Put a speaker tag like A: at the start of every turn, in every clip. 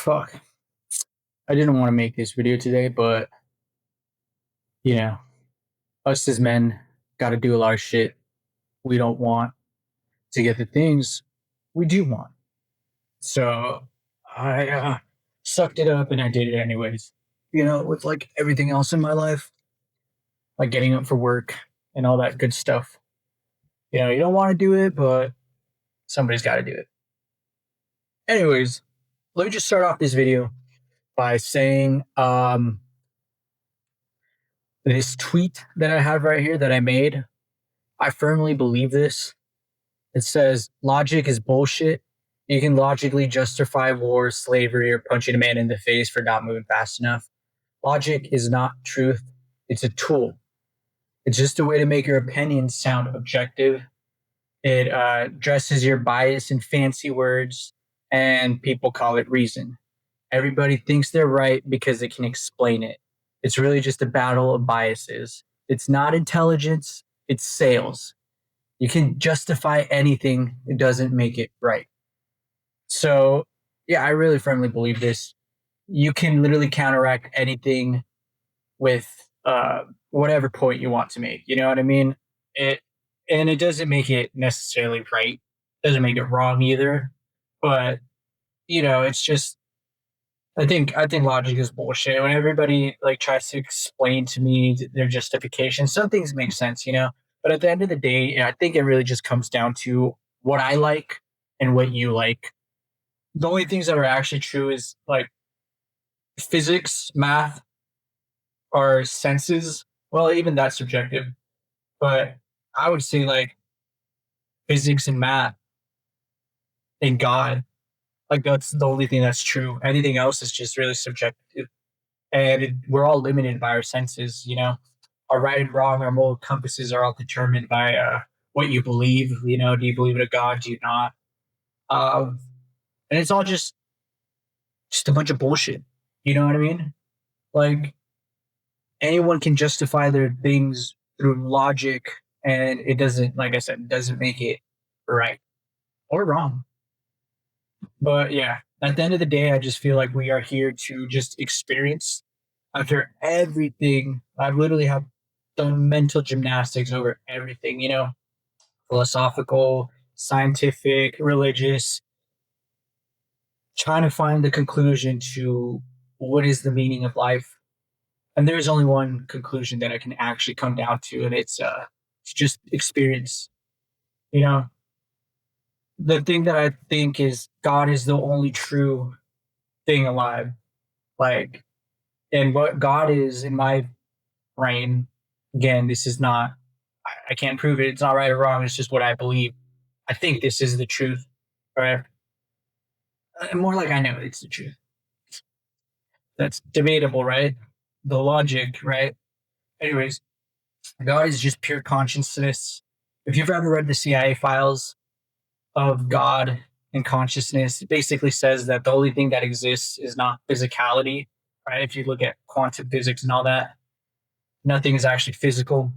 A: fuck. I didn't want to make this video today, but you know, us as men got to do a lot of shit we don't want to get the things we do want. So I sucked it up and I did it anyways. With like everything else in my life, like getting up for work and all that good stuff. You don't want to do it, but somebody's got to do it. Anyways, let me just start off this video by saying this tweet that I have right here that I made. I firmly believe this. It says, logic is bullshit. You can logically justify war, slavery, or punching a man in the face for not moving fast enough. Logic is not truth. It's a tool. It's just a way to make your opinions sound objective. It dresses your bias in fancy words, and people call it reason. Everybody thinks they're right because it can explain it. It's really just a battle of biases. It's not intelligence, it's sales. You can justify anything, it doesn't make it right. So, yeah, I really firmly believe this. You can literally counteract anything with whatever point you want to make. You know what I mean? It doesn't make it necessarily right. Doesn't make it wrong either. But it's just I think logic is bullshit. When everybody like tries to explain to me their justification, some things make sense, But at the end of the day, I think it really just comes down to what I like and what you like. The only things that are actually true is like physics, math, or senses. Well, even that's subjective. But I would say like physics and math and God, like that's the only thing that's true. Anything else is just really subjective. And we're all limited by our senses, Our right and wrong, our moral compasses are all determined by what you believe. Do you believe in a God? Do you not? And it's all just a bunch of bullshit. You know what I mean? Like anyone can justify their things through logic, and it doesn't, like I said, it doesn't make it right or wrong. But yeah, at the end of the day, I just feel like we are here to just experience. After everything, I literally have done mental gymnastics over everything, philosophical, scientific, religious, trying to find the conclusion to what is the meaning of life. And there's only one conclusion that I can actually come down to, and it's just experience. The thing that I think is God is the only true thing alive. Like, and what God is in my brain, again, this is not, I can't prove it. It's not right or wrong. It's just what I believe. I think this is the truth, right? And more like I know it's the truth. That's debatable, right? The logic, right? Anyways, God is just pure consciousness. If you've ever read the CIA files of God and consciousness, it basically says that the only thing that exists is not physicality, right? If you look at quantum physics and all that, nothing is actually physical.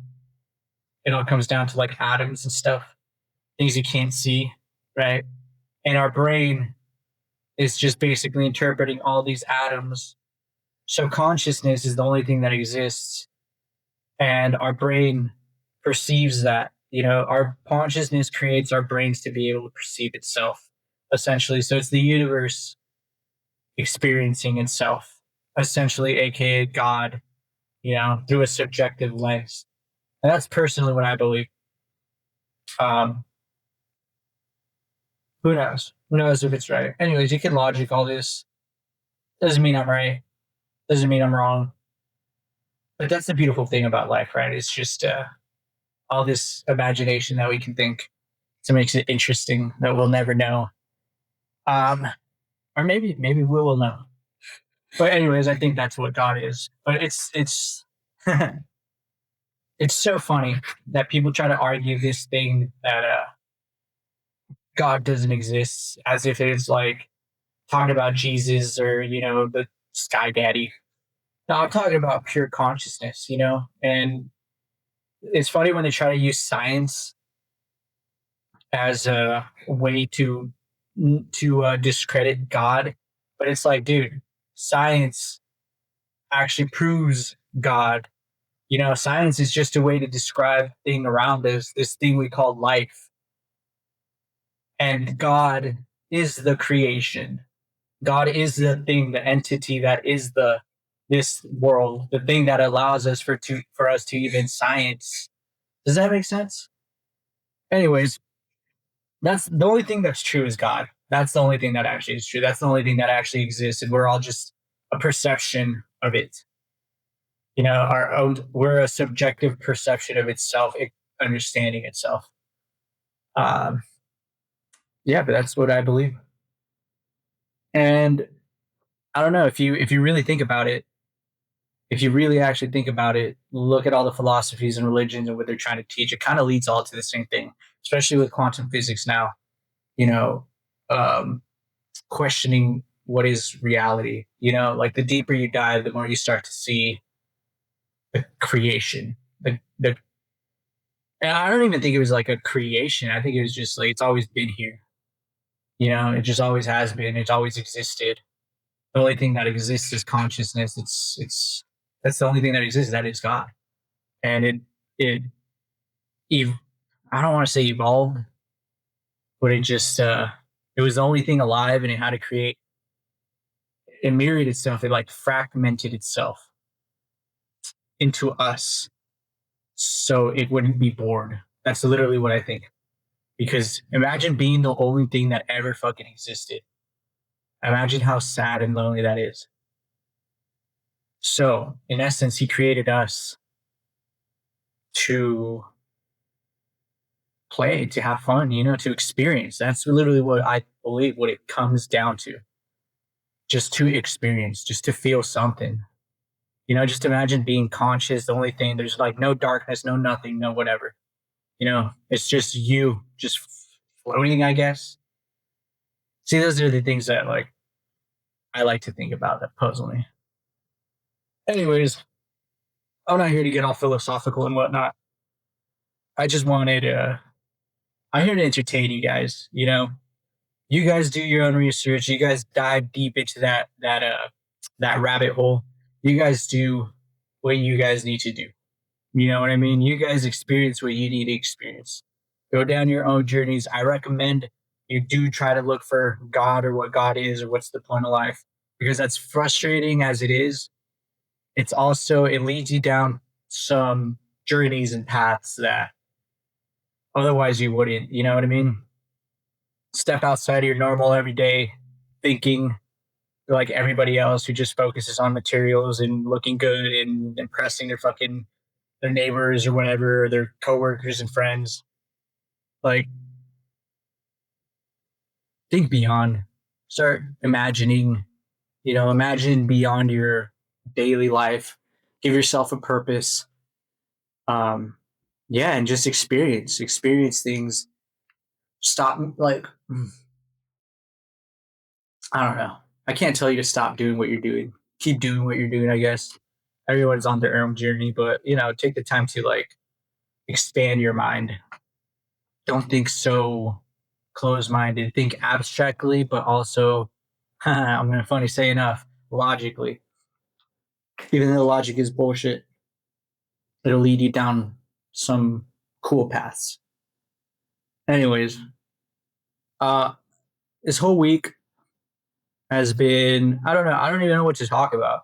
A: It all comes down to like atoms and stuff, things you can't see, right? And our brain is just basically interpreting all these atoms. So consciousness is the only thing that exists. And our brain perceives that. Our consciousness creates our brains to be able to perceive itself, essentially. So it's the universe experiencing itself, essentially, aka God, through a subjective lens. And that's personally what I believe. Who knows? Who knows if it's right? Anyways, you can logic all this. Doesn't mean I'm right. Doesn't mean I'm wrong. But that's the beautiful thing about life, right? It's just all this imagination that we can think. So it makes it interesting that we'll never know. Or maybe we will know. But anyways, I think that's what God is. But it's it's so funny that people try to argue this thing that God doesn't exist, as if it's like talking about Jesus or the Sky Daddy. No, I'm talking about pure consciousness, and it's funny when they try to use science as a way to discredit God, But it's like, dude, science actually proves God. You know, science is just a way to describe thing around us, this thing we call life. And God is the creation. God is the thing, the entity that is the this world, the thing that allows us for us to even science. Does that make sense? Anyways, that's the only thing that's true is God. That's the only thing that actually is true. That's the only thing that actually exists, and we're all just a perception of it. You know, our own. We're a subjective perception of itself, understanding itself. Um, yeah, but that's what I believe. And I don't know if you really think about it, if you really actually think about it, look at all the philosophies and religions and what they're trying to teach. It kind of leads all to the same thing, especially with quantum physics now. You know, um, questioning what is reality. You know, like the deeper you dive, the more you start to see the creation. The and I don't even think it was like a creation. I think it was just like it's always been here. You know, it just always has been. It's always existed. The only thing that exists is consciousness. It's that's the only thing that exists. That is God, and it ev- I don't want to say evolved, but it just it was the only thing alive, and it had to create. It mirrored itself. It like fragmented itself into us, so it wouldn't be bored. That's literally what I think. Because imagine being the only thing that ever fucking existed. Imagine how sad and lonely that is. So, in essence, he created us to play, to have fun, you know, to experience. That's literally what I believe what it comes down to. Just to experience, just to feel something. You know, just imagine being conscious, the only thing, there's like no darkness, no nothing, no whatever. You know, it's just you just floating, I guess. See, those are the things that like I like to think about that puzzle me. Anyways, I'm not here to get all philosophical and whatnot. I just wanted I'm here to entertain you guys, you know. You guys do your own research. You guys dive deep into that rabbit hole. You guys do what you guys need to do. You know what I mean? You guys experience what you need to experience. Go down your own journeys. I recommend you do try to look for God or what God is or what's the point of life because that's frustrating as it is. It's also it leads you down some journeys and paths that otherwise you wouldn't. You know what I mean? Step outside of your normal everyday thinking like everybody else who just focuses on materials and looking good and impressing their neighbors or whatever, or their coworkers and friends. Like think beyond. Start imagining, you know, imagine beyond your daily life. Give yourself a purpose. Um yeah, and just experience things. Stop like I don't know. I can't tell you to stop doing what you're doing. Keep doing what you're doing, I guess. Everyone's on their own journey, but you know, take the time to like expand your mind. Don't think so close minded. Think abstractly, but also I'm gonna funny say enough, logically. Even though logic is bullshit, it'll lead you down some cool paths. Anyways, uh this whole week has been I don't even know what to talk about.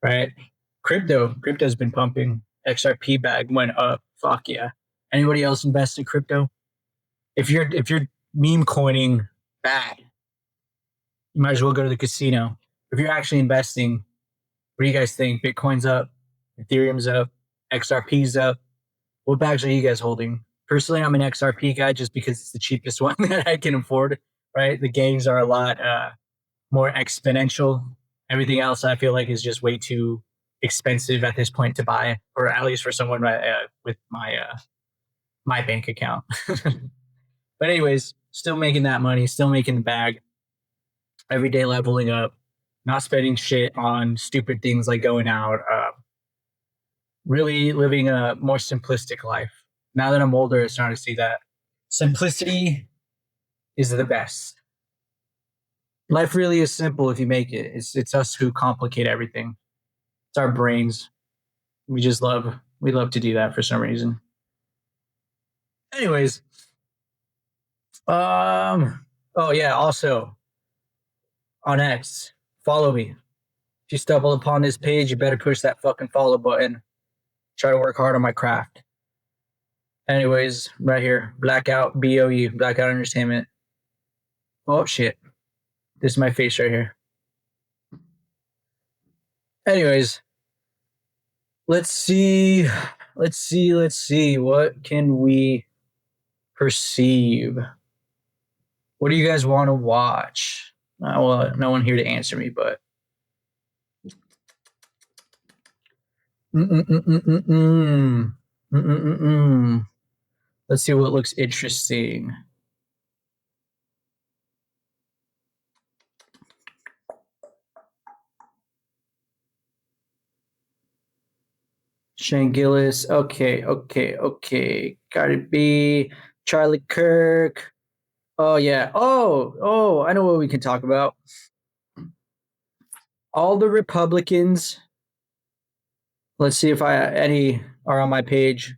A: Right? Crypto's been pumping. XRP bag went up. Fuck yeah. Anybody else invest in crypto? If you're meme coining bad, you might as well go to the casino. If you're actually investing, what do you guys think? Bitcoin's up, Ethereum's up, XRP's up. What bags are you guys holding? Personally, I'm an XRP guy just because it's the cheapest one that I can afford. Right? The gains are a lot more exponential. Everything else I feel like is just way too expensive at this point to buy, or at least for someone with my bank account. But anyways, still making that money, still making the bag, every day leveling up, not spending shit on stupid things like going out, really living a more simplistic life. Now that I'm older, I'm starting to see that simplicity is the best. Life really is simple if you make it. It's us who complicate everything. It's our brains. We love to do that for some reason. Anyways, oh yeah, also on X, follow me. If you stumble upon this page, you better push that fucking follow button. Try to work hard on my craft. Anyways, right here, Blackout BOU, Blackout Entertainment. Oh shit. This is my face right here. Anyways, let's see. Let's see. What can we perceive? What do you guys want to watch? Well, no one here to answer me, but Mm-mm-mm-mm-mm. Mm-mm-mm-mm. Let's see what looks interesting. Shane Gillis. Okay. Cardi B, Charlie Kirk. Oh yeah. Oh, I know what we can talk about. All the Republicans. Let's see if any are on my page.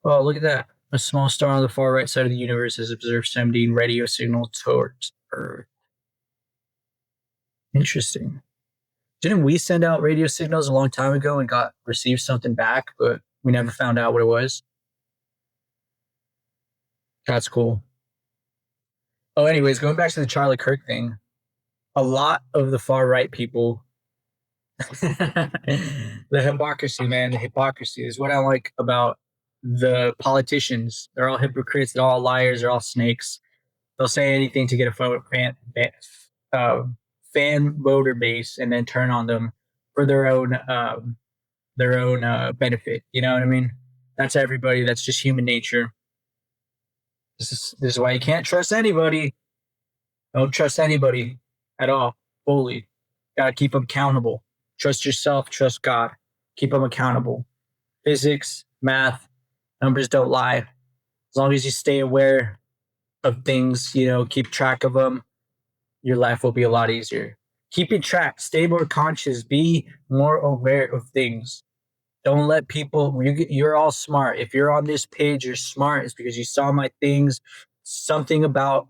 A: Oh, look at that. A small star on the far right side of the universe has observed sending radio signal towards Earth. Interesting. Didn't we send out radio signals a long time ago and got received something back, but we never found out what it was? That's cool. Oh, anyways, going back to the Charlie Kirk thing, a lot of the far right people, the hypocrisy, man, the hypocrisy is what I like about the politicians. They're all hypocrites, they're all liars, they're all snakes. They'll say anything to get a uh, fan voter base and then turn on them for their own benefit. You know what I mean? That's everybody. That's just human nature. This is why you can't trust anybody. Don't trust anybody at all. Fully, gotta keep them accountable. Trust yourself. Trust God. Keep them accountable. Physics, math, numbers don't lie. As long as you stay aware of things, you know, keep track of them, your life will be a lot easier. Keeping track, stay more conscious, be more aware of things. Don't let people, you're all smart. If you're on this page, you're smart. It's because you saw my things, something about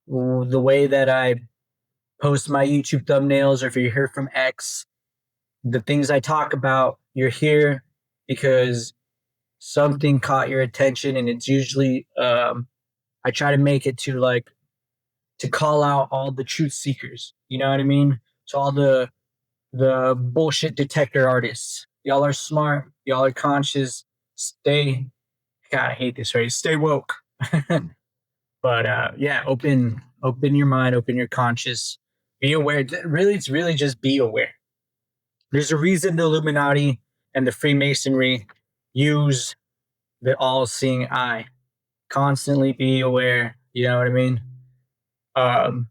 A: the way that I post my YouTube thumbnails, or if you're here from X, the things I talk about, you're here because something caught your attention. And it's usually, I try to make it to like, to call out all the truth seekers. You know what I mean? So all the bullshit detector artists. Y'all are smart. Y'all are conscious. Stay. God, I hate this phrase. Stay woke. But yeah, open your mind, open your conscious. Be aware. Really, it's really just be aware. There's a reason the Illuminati and the Freemasonry use the all-seeing eye. Constantly be aware. You know what I mean? Um,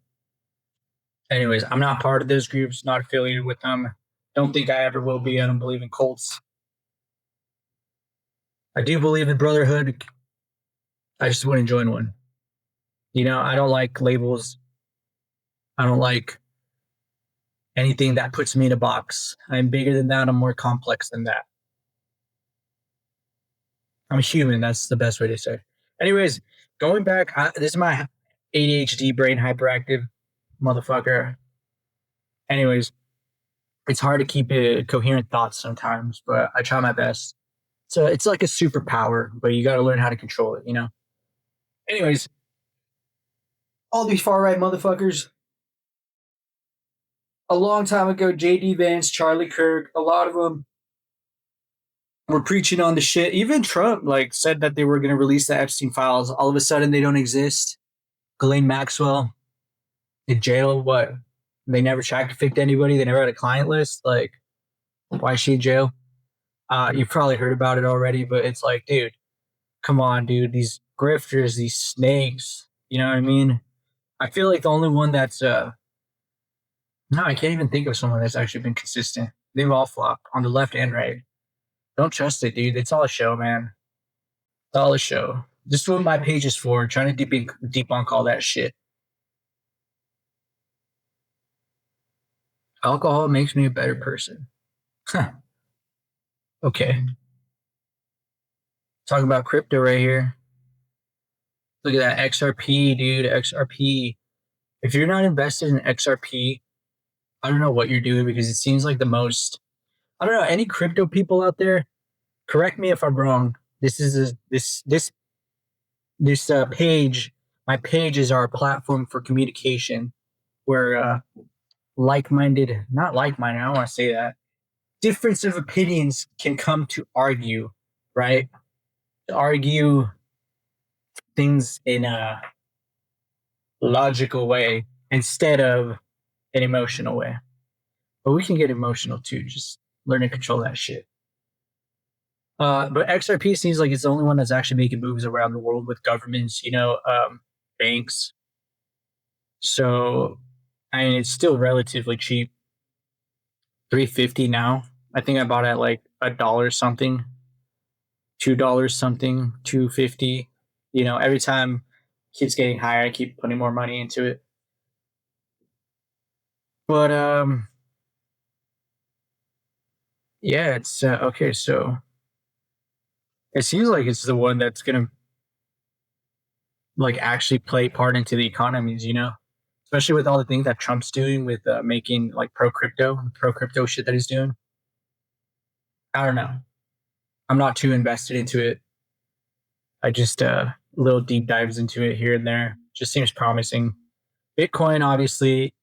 A: Anyways, I'm not part of those groups, not affiliated with them. Don't think I ever will be. I don't believe in cults. I do believe in brotherhood. I just wouldn't join one. You know, I don't like labels. I don't like anything that puts me in a box. I'm bigger than that. I'm more complex than that. I'm human. That's the best way to say it. Anyways, going back, this is my ADHD brain hyperactive motherfucker. Anyways, it's hard to keep coherent thoughts sometimes, but I try my best. So it's like a superpower, but you got to learn how to control it, you know? Anyways, all these far right motherfuckers. A long time ago, J.D. Vance, Charlie Kirk, a lot of them were preaching on the shit. Even Trump like said that they were going to release the Epstein files. All of a sudden, they don't exist. Ghislaine Maxwell in jail. What? They never trafficked anybody. They never had a client list. Like, why is she in jail? You've probably heard about it already, but it's like, dude, come on, dude. These grifters, these snakes. You know what I mean? I feel like the only one that's no, I can't even think of someone that's actually been consistent. They've all flopped on the left and right. Don't trust it, dude. It's all a show, man. It's all a show. This is what my page is for, trying to debunk all that shit. Alcohol makes me a better person. Huh. Okay. Talking about crypto right here. Look at that XRP, dude. XRP. If you're not invested in XRP, I don't know what you're doing because it seems like the most. I don't know. Any crypto people out there, correct me if I'm wrong. This is this page. My page is our platform for communication, where like-minded, not like-minded. I don't want to say that. Difference of opinions can come to argue, right? To argue things in a logical way instead of an emotional way. But we can get emotional too. Just learn to control that shit. But XRP seems like it's the only one that's actually making moves around the world with governments, banks. So, I mean, it's still relatively cheap. 350 now. I think I bought it at like $1 something, $2 something, 250. Every time it keeps getting higher, I keep putting more money into it. But yeah, it's okay. So it seems like it's the one that's gonna like actually play part into the economies. Especially with all the things that Trump's doing with making like pro crypto shit that he's doing. I don't know. I'm not too invested into it. I just little deep dives into it here and there. Just seems promising. Bitcoin, obviously,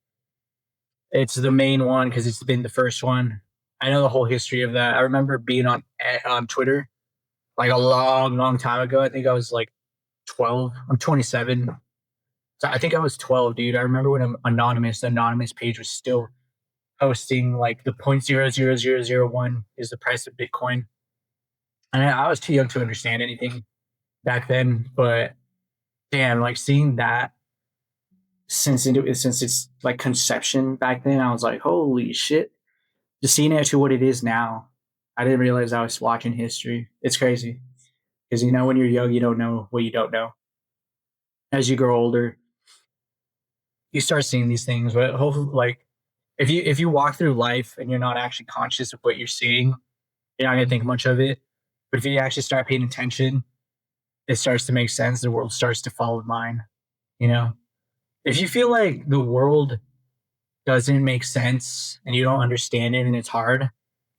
A: it's the main one because it's been the first one. I know the whole history of that. I remember being on Twitter like a long, long time ago. I think I was like 12. I'm 27. So I think I was 12, dude. I remember when the anonymous page was still posting like the 0.00001 is the price of Bitcoin. And I was too young to understand anything back then, but damn, like seeing that since its like conception back then, I was like, holy shit. Just seeing it to what it is now, I didn't realize I was watching history. It's crazy because when you're young, you don't know what you don't know. As you grow older, you start seeing these things. But hopefully, like if you walk through life and you're not actually conscious of what you're seeing, you're not gonna think much of it. But if you actually start paying attention, it starts to make sense. The world starts to follow mine. You know, if you feel like the world doesn't make sense and you don't understand it and it's hard,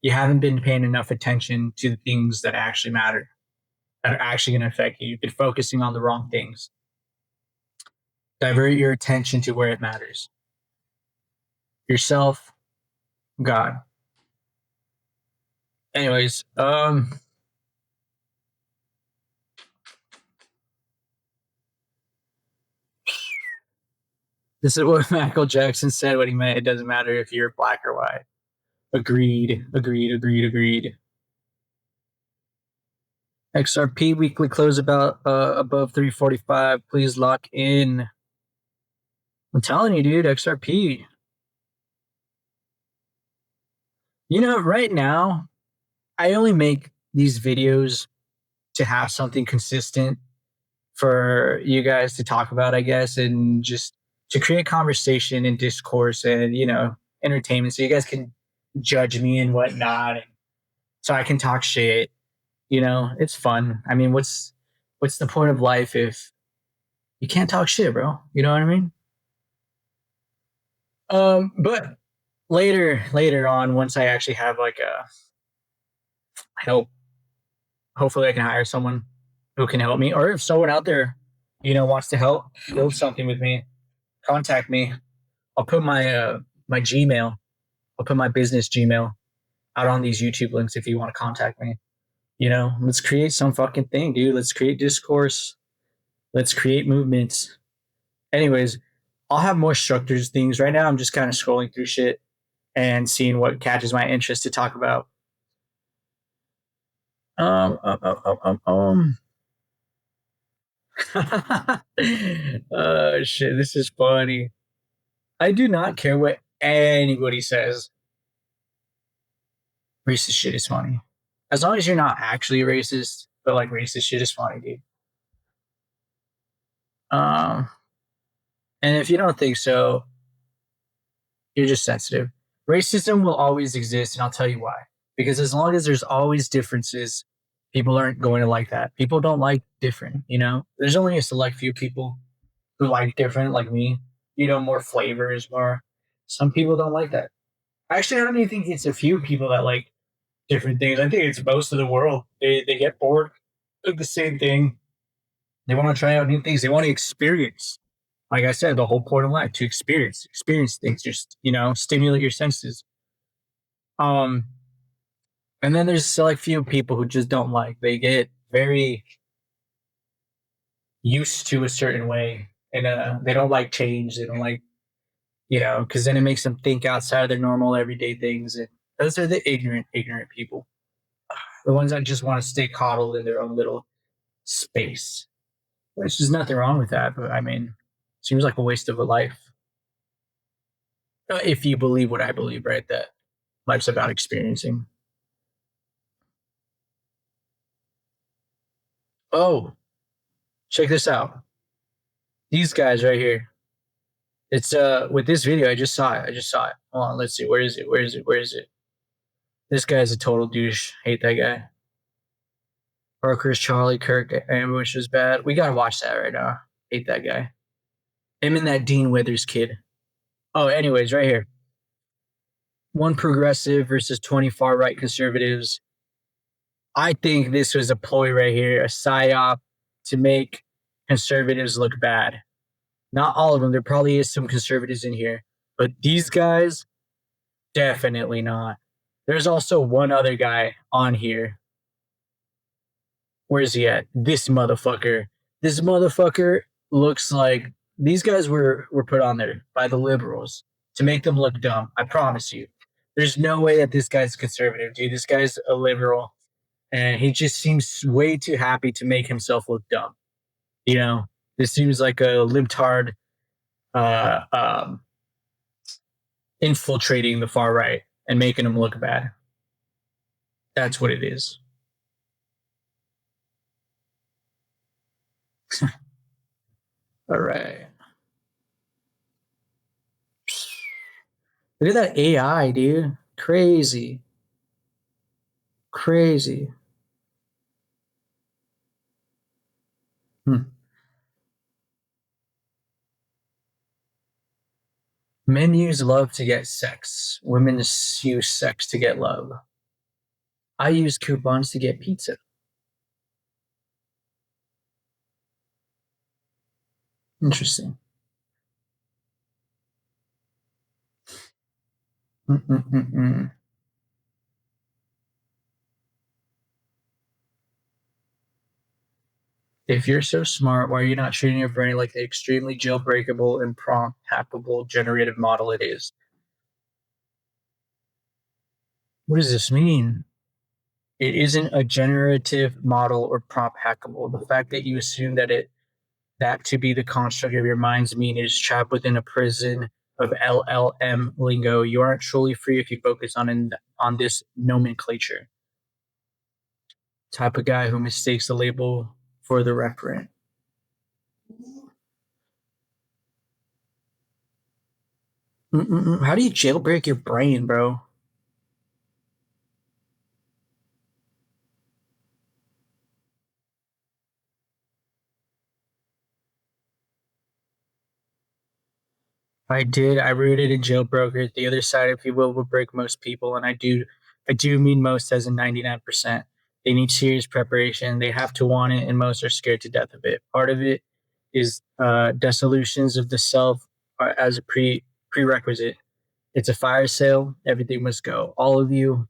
A: you haven't been paying enough attention to the things that actually matter, that are actually going to affect you. You've been focusing on the wrong things. Divert your attention to where it matters. Yourself, God. Anyways, this is what Michael Jackson said when he meant it doesn't matter if you're black or white. Agreed, agreed, agreed, agreed. XRP weekly close about above 345. Please lock in. I'm telling you, dude, XRP. Right now, I only make these videos to have something consistent for you guys to talk about, I guess, and just to create conversation and discourse and, entertainment. So you guys can judge me and whatnot. And so I can talk shit. It's fun. I mean, what's the point of life if you can't talk shit, bro? You know what I mean? But later on, once I actually have like I hope hopefully I can hire someone who can help me, or if someone out there, wants to help build something with me, contact me. I'll put my Gmail, I'll put my business Gmail out on these YouTube links if you want to contact me. Let's create some fucking thing, dude. Let's create discourse. Let's create movements. Anyways, I'll have more structured things. Right now, I'm just kind of scrolling through shit and seeing what catches my interest to talk about. Um, um, um, um, um. Oh shit, this is funny. I do not care what anybody says. Racist shit is funny. As long as you're not actually racist, but like racist shit is funny, dude. Um, and if you don't think so, you're just sensitive. Racism will always exist, and I'll tell you why. Because as long as there's always differences, people aren't going to like that. People don't like different, you know? There's only a select few people who like different, like me. You know, more flavors, more. Some people don't like that. Actually, I don't even think it's a few people that like different things. I think it's most of the world. They get bored of the same thing. They want to try out new things. They want to experience. Like I said, the whole point of life to experience things. Just stimulate your senses. Um, and then there's a select few people who just don't like. They get very used to a certain way, and they don't like change. They don't like because then it makes them think outside of their normal everyday things. And those are the ignorant people, the ones that just want to stay coddled in their own little space. Which there's nothing wrong with that, but I mean, seems like a waste of a life. If you believe what I believe, right? That life's about experiencing. Oh, check this out. These guys right here. It's with this video, I just saw it. Hold on, let's see. Where is it? Where is it? This guy's a total douche. Hate that guy. Parker's Charlie Kirk ambush is bad. We gotta watch that right now. Hate that guy. Him and that Dean Withers kid. Oh, anyways, right here. One progressive versus 20 far right conservatives. I think this was a ploy right here, a psyop to make conservatives look bad. Not all of them. There probably is some conservatives in here, but these guys, definitely not. There's also one other guy on here. Where's he at? This motherfucker. This motherfucker looks like these guys were put on there by the liberals to make them look dumb. I promise you. There's no way that this guy's conservative, dude. This guy's a liberal, and he just seems way too happy to make himself look dumb. You know, this seems like a libtard uh, um, infiltrating the far right and making him look bad. That's what it is. All right. Look at that AI, dude. Crazy. Crazy. Hmm. Men use love to get sex. Women use sex to get love. I use coupons to get pizza. Interesting. Mm-mm-mm-mm. If you're so smart, why are you not treating your brain like the extremely jailbreakable and prompt hackable generative model it is? What does this mean? It isn't a generative model or prompt hackable. The fact that you assume that to be the construct of your mind's mean is trapped within a prison of LLM lingo. You aren't truly free if you focus on this nomenclature. Type of guy who mistakes the label for the referent. How do you jailbreak your brain, bro? I did. I rooted and jailbroke it. The other side, if you will break most people, and I do mean most as in 99%. They need serious preparation. They have to want it, and most are scared to death of it. Part of it is dissolutions of the self as a prerequisite. It's a fire sale. Everything must go. All of you,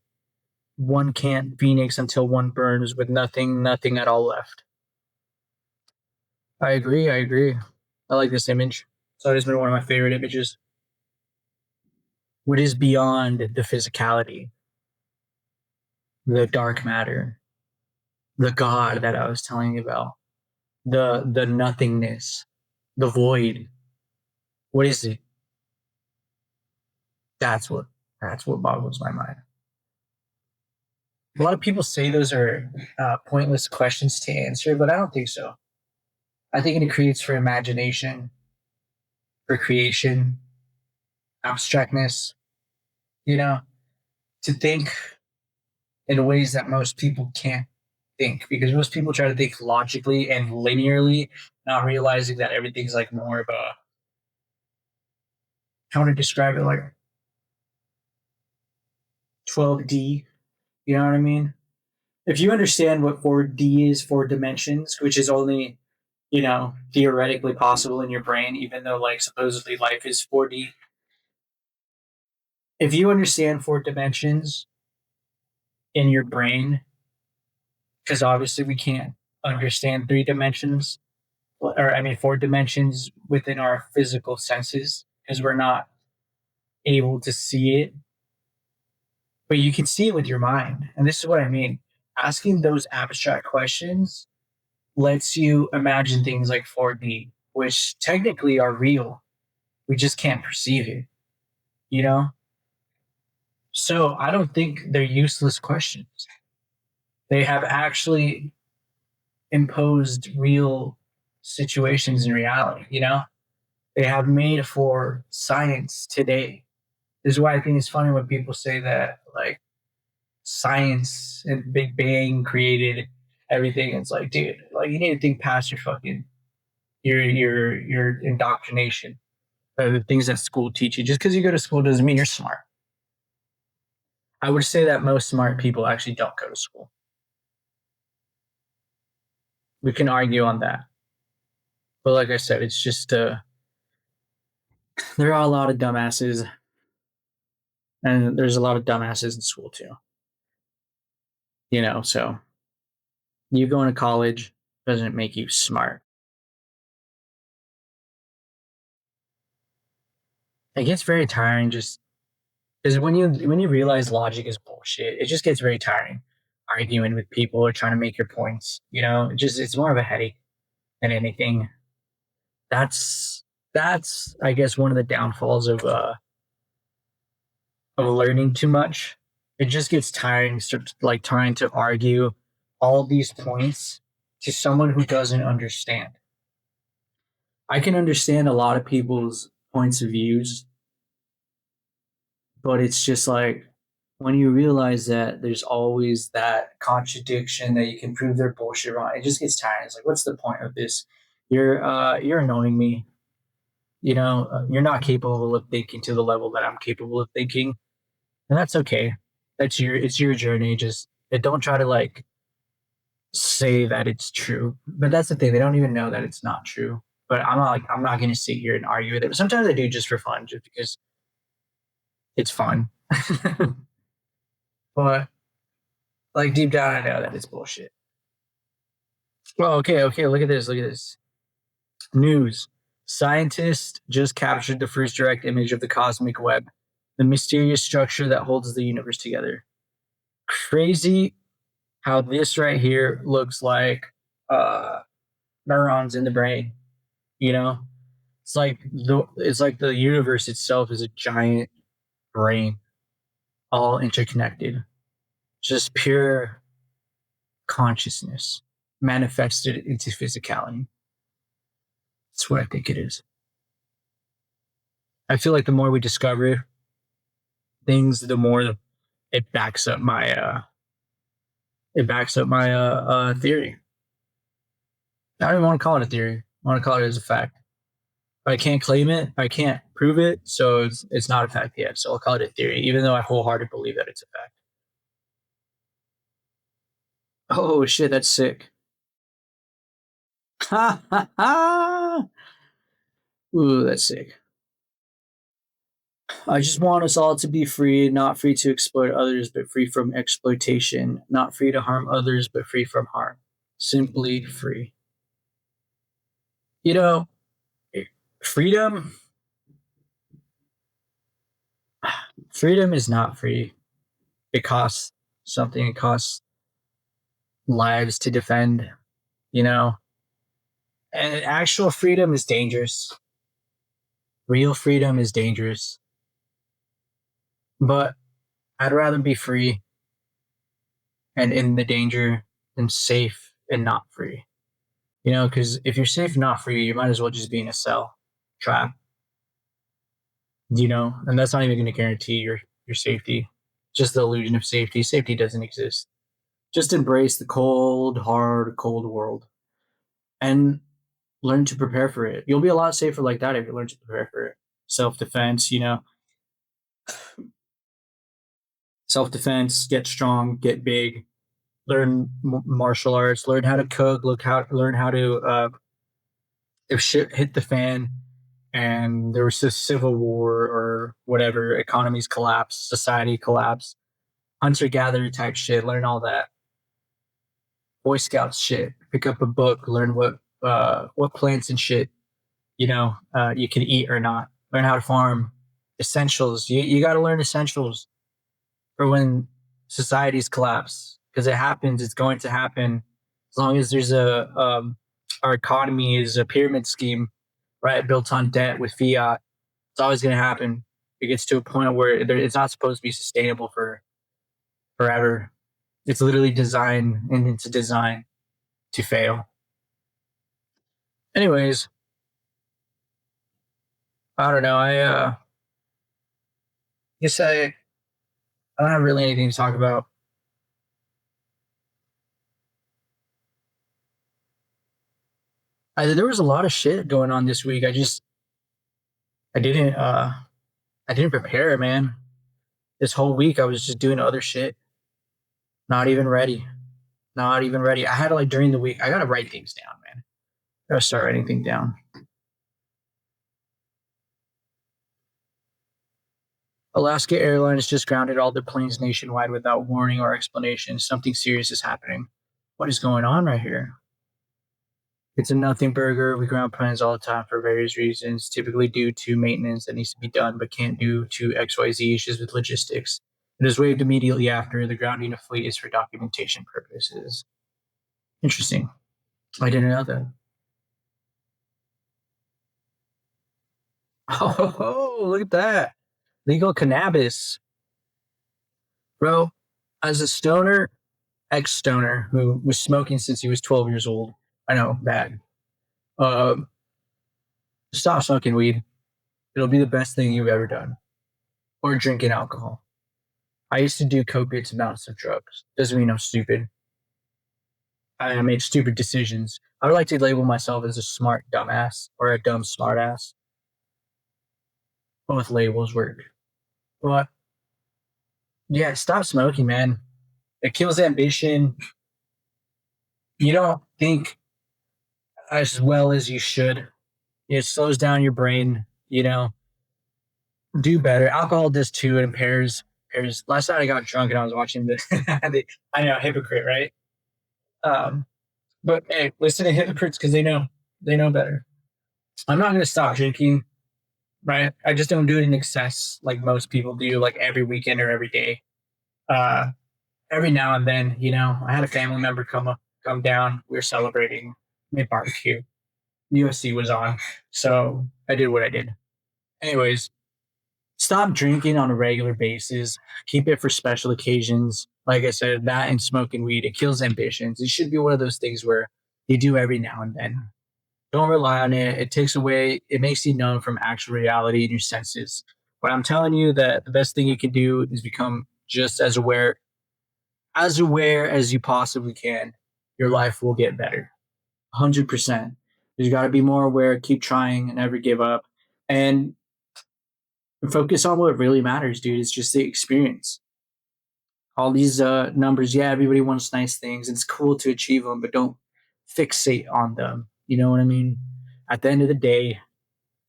A: one can't phoenix until one burns with nothing at all left. I agree. I agree. I like this image. So it's been one of my favorite images. What is beyond the physicality, the dark matter, the God that I was telling you about, the nothingness, the void. What is it? That's what that's what boggles my mind. A lot of people say those are pointless questions to answer, but I don't think so. I think it creates for imagination, for creation, abstractness, you know, to think in ways that most people can't think, because most people try to think logically and linearly, not realizing that everything's like more of a, how to describe it, like 12D. You know what I mean? If you understand what 4D is, 4 dimensions, which is only, theoretically possible in your brain, even though like supposedly life is 4D. If you understand 4 dimensions in your brain, because obviously we can't understand 3 dimensions, or I mean 4 dimensions within our physical senses, because we're not able to see it, but you can see it with your mind. And this is what I mean. Asking those abstract questions lets you imagine things like 4D, which technically are real. We just can't perceive it, you know? So I don't think they're useless questions. They have actually imposed real situations in reality, you know? They have made for science today. This is why I think it's funny when people say that, like, science and Big Bang created everything. It's like, dude, like, you need to think past your fucking your indoctrination, the things that school teach you. Just because you go to school doesn't mean you're smart. I would say that most smart people actually don't go to school. We can argue on that, but like I said, it's just there are a lot of dumbasses, and there's a lot of dumbasses in school too. So you going to college doesn't make you smart. It gets very tiring just because when you realize logic is bullshit, it just gets very tiring arguing with people or trying to make your points. It's more of a headache than anything. That's I guess one of the downfalls of learning too much. It just gets tiring, like trying to argue all these points to someone who doesn't understand. I can understand a lot of people's points of views, but it's just like when you realize that there's always that contradiction that you can prove their bullshit wrong, it just gets tiring. It's like, what's the point of this? You're annoying me. You're not capable of thinking to the level that I'm capable of thinking, and that's okay. It's your journey. Just don't try to like say that it's true. But that's the thing; they don't even know that it's not true. But I'm not going to sit here and argue with it. But sometimes I do just for fun, just because it's fun. But like deep down, I know that it's bullshit. Well, okay. Look at this. Look at this. News. Scientists just captured the first direct image of the cosmic web, the mysterious structure that holds the universe together. Crazy how this right here looks like uh, neurons in the brain. You know, it's like the universe itself is a giant brain, all interconnected. Just pure consciousness manifested into physicality. That's what I think it is. I feel like the more we discover things, the more it backs up my theory. I don't even want to call it a theory. I want to call it as a fact. I can't claim it. I can't prove it. So it's not a fact yet. So I'll call it a theory, even though I wholeheartedly believe that it's a fact. Oh shit, that's sick. Ha ha ha! Ooh, that's sick. I just want us all to be free, not free to exploit others, but free from exploitation, not free to harm others, but free from harm. Simply free. You know, freedom freedom is not free. It costs something. It costs lives to defend, you know. And actual freedom is dangerous. Real freedom is dangerous. But I'd rather be free and in the danger than safe and not free. You know, because if you're safe enough for you, you might as well just be in a cell trap. You know, and that's not even going to guarantee your safety. Just the illusion of safety. Safety doesn't exist. Just embrace the cold, hard, cold world and learn to prepare for it. You'll be a lot safer like that if you learn to prepare for it. Self defense, you know, self defense. Get strong, get big. Learn martial arts. Learn how to cook. Learn how to if shit hit the fan and there was a civil war or whatever, economies collapse, society collapse, hunter gatherer type shit. Learn all that. Boy Scouts shit. Pick up a book. Learn what plants and shit you can eat or not. Learn how to farm. Essentials. You got to learn essentials for when societies collapse because it happens. It's going to happen as long as there's our economy is a pyramid scheme, right? Built on debt with fiat. It's always going to happen. It gets to a point where it's not supposed to be sustainable for forever. It's literally designed and it's designed to fail. Anyways, I don't know. I guess I don't have really anything to talk about. There was a lot of shit going on this week. I didn't I didn't prepare, man. This whole week I was just doing other shit. Not even ready. Not even ready. I had to like during the week. I gotta write things down, man. I gotta start writing things down. Alaska Airlines just grounded all their planes nationwide without warning or explanation. Something serious is happening. What is going on right here? It's a nothing burger. We ground planes all the time for various reasons, typically due to maintenance that needs to be done, but can't due to XYZ issues with logistics. It is waived immediately after the grounding of fleet is for documentation purposes. Interesting. I didn't know that. Oh, look at that. Legal cannabis. Bro, as a stoner, ex stoner who was smoking since he was 12 years old, I know, bad. Um, Stop smoking weed. It'll be the best thing you've ever done. Or drinking alcohol. I used to do copious amounts of drugs. Doesn't mean I'm stupid. I made stupid decisions. I would like to label myself as a smart dumbass or a dumb smartass. Both labels work. But yeah, stop smoking, man. It kills ambition. You don't think as well as you should. It slows down your brain. Do better. Alcohol does too. It impairs. Last night I got drunk and I was watching this. I know, hypocrite, right? Um, but hey, listen to hypocrites because they know better. I'm not gonna stop drinking, right? I just don't do it in excess like most people do, like every weekend or every day. Uh, every now and then, I had a family member come down. We were celebrating, made barbecue. UFC was on, so I did what I did. Anyways, stop drinking on a regular basis. Keep it for special occasions. Like I said, that and smoking weed, it kills ambitions. It should be one of those things where you do every now and then. Don't rely on it. It takes away, it makes you numb from actual reality in your senses. But I'm telling you that the best thing you can do is become just as aware as you possibly can. Your life will get better. 100%. You got to be more aware, keep trying, and never give up. And focus on what really matters, dude. It's just the experience. All these numbers, yeah, everybody wants nice things. It's cool to achieve them, but don't fixate on them. You know what I mean? At the end of the day,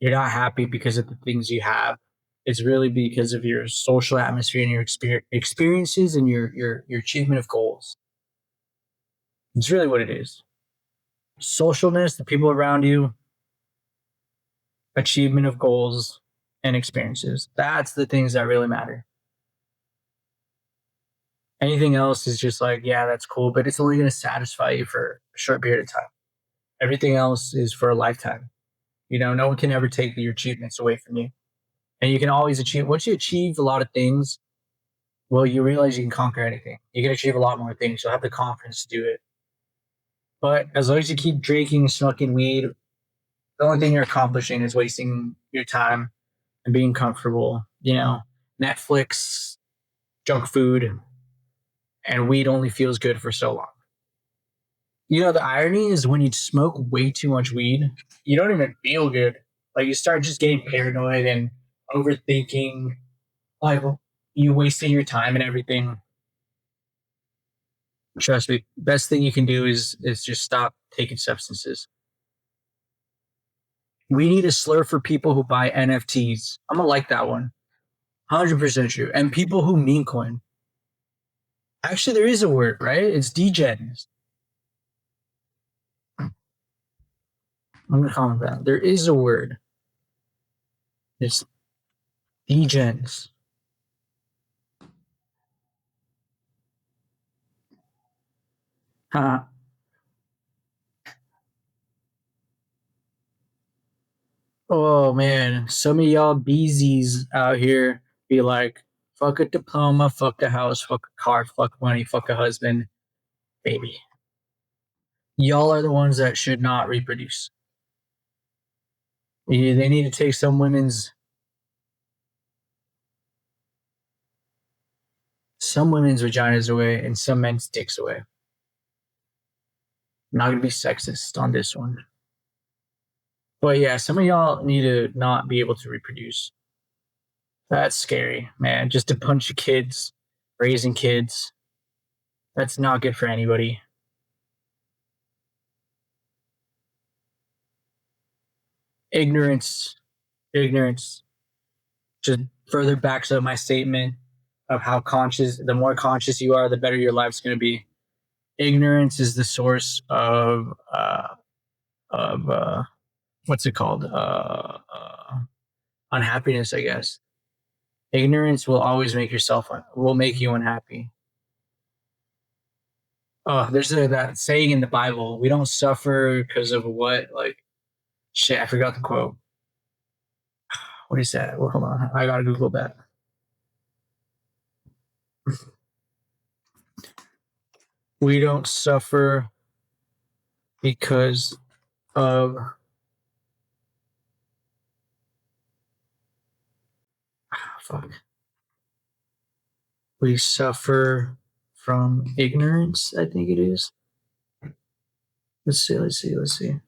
A: you're not happy because of the things you have. It's really because of your social atmosphere and your experiences and your achievement of goals. It's really what it is. Socialness, the people around you, achievement of goals, and experiences. That's the things that really matter. Anything else is just like, yeah, that's cool, but it's only going to satisfy you for a short period of time. Everything else is for a lifetime. No one can ever take your achievements away from you. And you can always achieve, once you achieve a lot of things, well, you realize you can conquer anything. You can achieve a lot more things. You'll have the confidence to do it. But as long as you keep drinking, smoking weed, the only thing you're accomplishing is wasting your time and being comfortable. You know, Netflix, junk food, and weed only feels good for so long. You know, the irony is when you smoke way too much weed, you don't even feel good. Like you start just getting paranoid and overthinking, like you wasting your time and everything. Trust me, best thing you can do is just stop taking substances. We need a slur for people who buy NFTs. I'm gonna like that one. 100% true. And people who meme coin. Actually, there is a word, right? It's degens. I'm gonna comment that. There is a word. It's degens. Huh. Oh man, some of y'all beezies out here be like, fuck a diploma, fuck a house, fuck a car, fuck money, fuck a husband, baby. Y'all are the ones that should not reproduce. They need to take some women's vaginas away and some men's dicks away. I'm not gonna be sexist on this one. But yeah, some of y'all need to not be able to reproduce. That's scary, man. Just a bunch of kids raising kids. That's not good for anybody. Ignorance, ignorance just further backs up my statement of how conscious, the more conscious you are, the better your life's going to be. Ignorance is the source of what's it called? Unhappiness, I guess. Ignorance will always will make you unhappy. Oh, there's that saying in the Bible: "We don't suffer because of what." Like, shit, I forgot the quote. What is that? Well, hold on, I gotta Google that. We don't suffer because of fuck. We suffer from ignorance. I think it is. Let's see. Let's see. Let's see.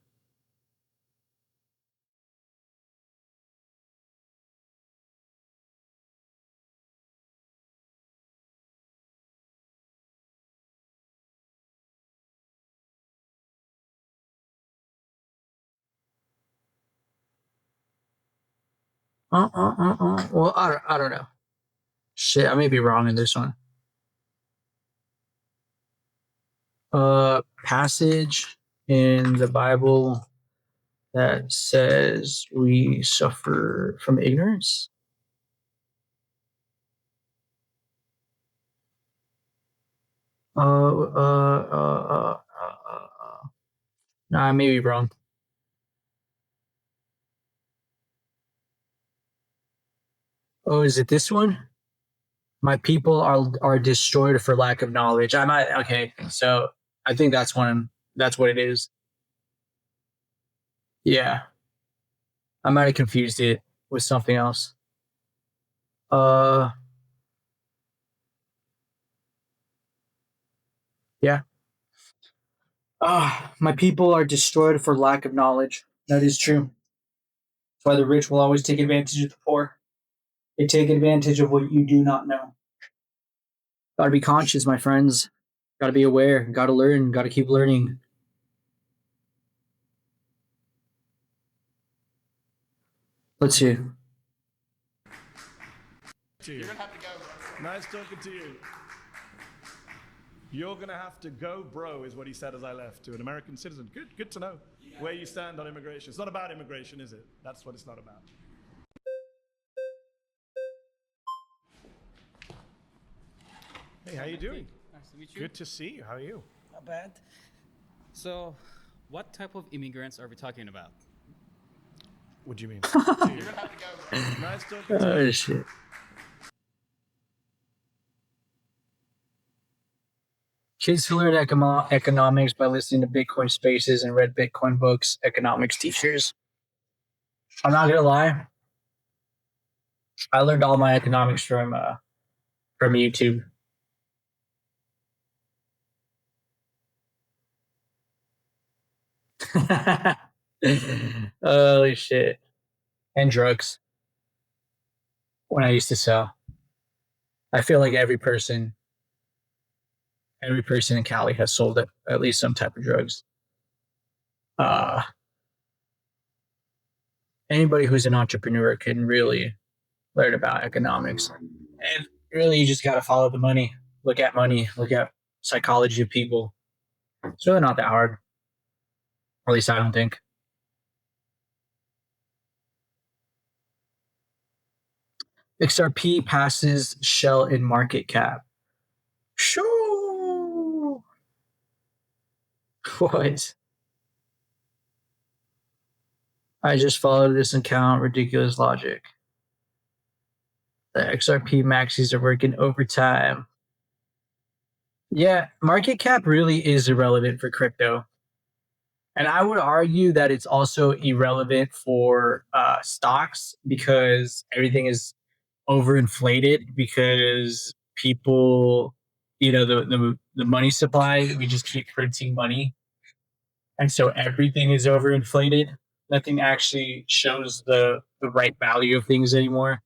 A: Well, I don't know. Shit, I may be wrong in this one. Passage in the Bible that says we suffer from ignorance. Uh, uh, uh, no, I may be wrong. Oh, is it this one? My people are destroyed for lack of knowledge. I might okay. So I think that's one. That's what it is. Yeah, I might have confused it with something else. Uh, yeah. Ah, my people are destroyed for lack of knowledge. That is true. That's why the rich will always take advantage of the poor. They take advantage of what you do not know. Gotta be conscious, my friends. Gotta be aware. Gotta learn. Gotta keep learning. Let's see.
B: You're gonna have to go, bro. Nice talking to you. You're gonna have to go, bro, is what he said as I left to an American citizen. Good to know where you stand on immigration. It's not about immigration, is it? That's what it's not about. Hey, how you doing?
C: Nice to meet you.
B: Good to see you. How are you?
C: Not bad. So, what type of immigrants are we talking about?
B: What do you mean? You're gonna have to go, bro. Nice talking to you.
A: Oh shit. Kids who learn economics by listening to Bitcoin Spaces and read Bitcoin books, economics teachers. I'm not gonna lie, I learned all my economics from YouTube. Holy shit! And drugs when I used to sell. I feel like every person in Cali has sold at least some type of drugs. Uh, Anybody who's an entrepreneur can really learn about economics. And really, you just got to follow the money, look at psychology of people. It's really not that hard, or at least I don't think. XRP passes Shell in market cap. Shoo! What? I just followed this account. Ridiculous logic. The XRP maxis are working overtime. Yeah, market cap really is irrelevant for crypto. And I would argue that it's also irrelevant for stocks because everything is overinflated because people, the money supply, we just keep printing money. And so everything is overinflated. Nothing actually shows the right value of things anymore.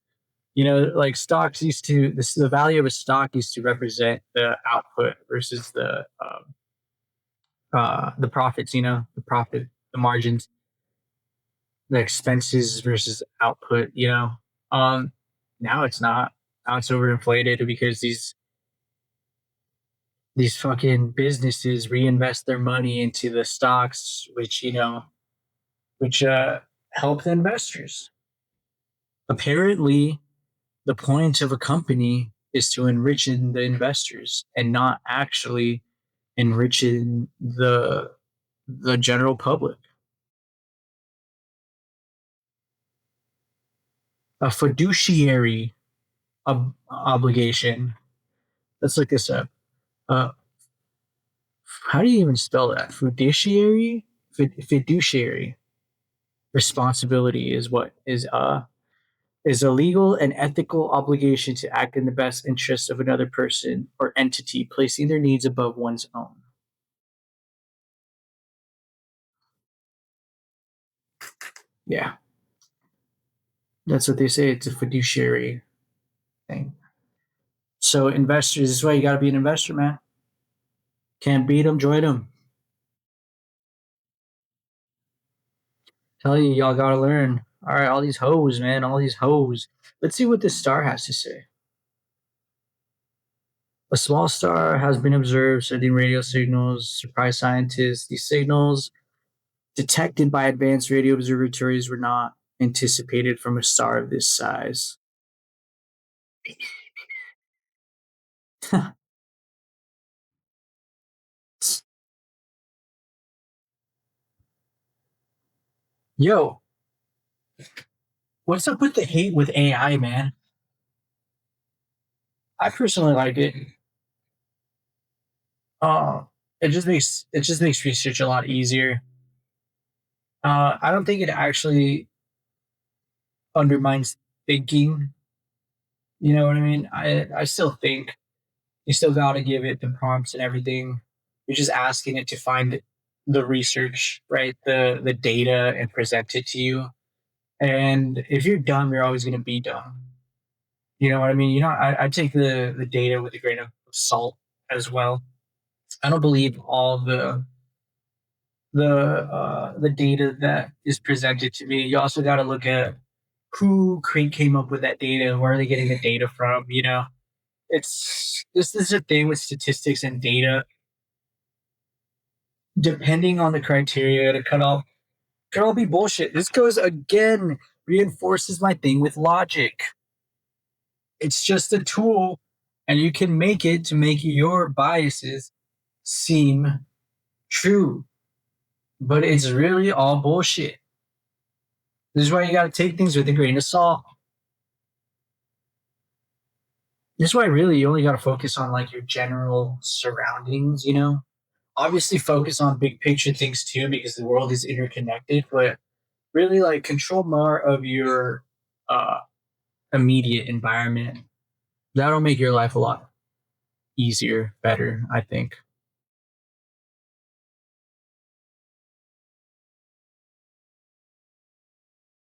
A: Like stocks the value of a stock used to represent the output versus the profits, the profit, the margins, the expenses versus output, Um, Now it's not. Now it's overinflated because these fucking businesses reinvest their money into the stocks, which help the investors. Apparently, the point of a company is to enrich the investors and not actually enriching the general public. A fiduciary obligation. Let's look this up. Uh, how do you even spell that? Fiduciary? Fiduciary responsibility is a legal and ethical obligation to act in the best interest of another person or entity, placing their needs above one's own. Yeah, that's what they say. It's a fiduciary thing. So investors, this is why you got to be an investor, man. Can't beat them, join them. Tell you, y'all got to learn. All right, all these hoes, man, all these hoes. Let's see what this star has to say. A small star has been observed sending radio signals. Surprise scientists. These signals detected by advanced radio observatories were not anticipated from a star of this size. Yo, what's up with the hate with AI, man? I personally like it. Uh, it just makes research a lot easier. I don't think it actually undermines thinking. You know what I mean? I still think you still got to give it the prompts and everything. You're just asking it to find the research, right? The data and present it to you. And if you're dumb, you're always going to be dumb. You know what I mean? I take the data with a grain of salt as well. I don't believe all the data that is presented to me. You also got to look at who came up with that data, where are they getting the data from? It's this is a thing with statistics and data. Depending on the criteria to cut off, could all be bullshit. This goes again, reinforces my thing with logic. It's just a tool, and you can make it to make your biases seem true, but it's really all bullshit. This is why you got to take things with a grain of salt. That's why really you only got to focus on like your general surroundings, you know? Obviously focus on big picture things too because the world is interconnected, but really like control more of your uh immediate environment. That'll make your life a lot easier, better, I think.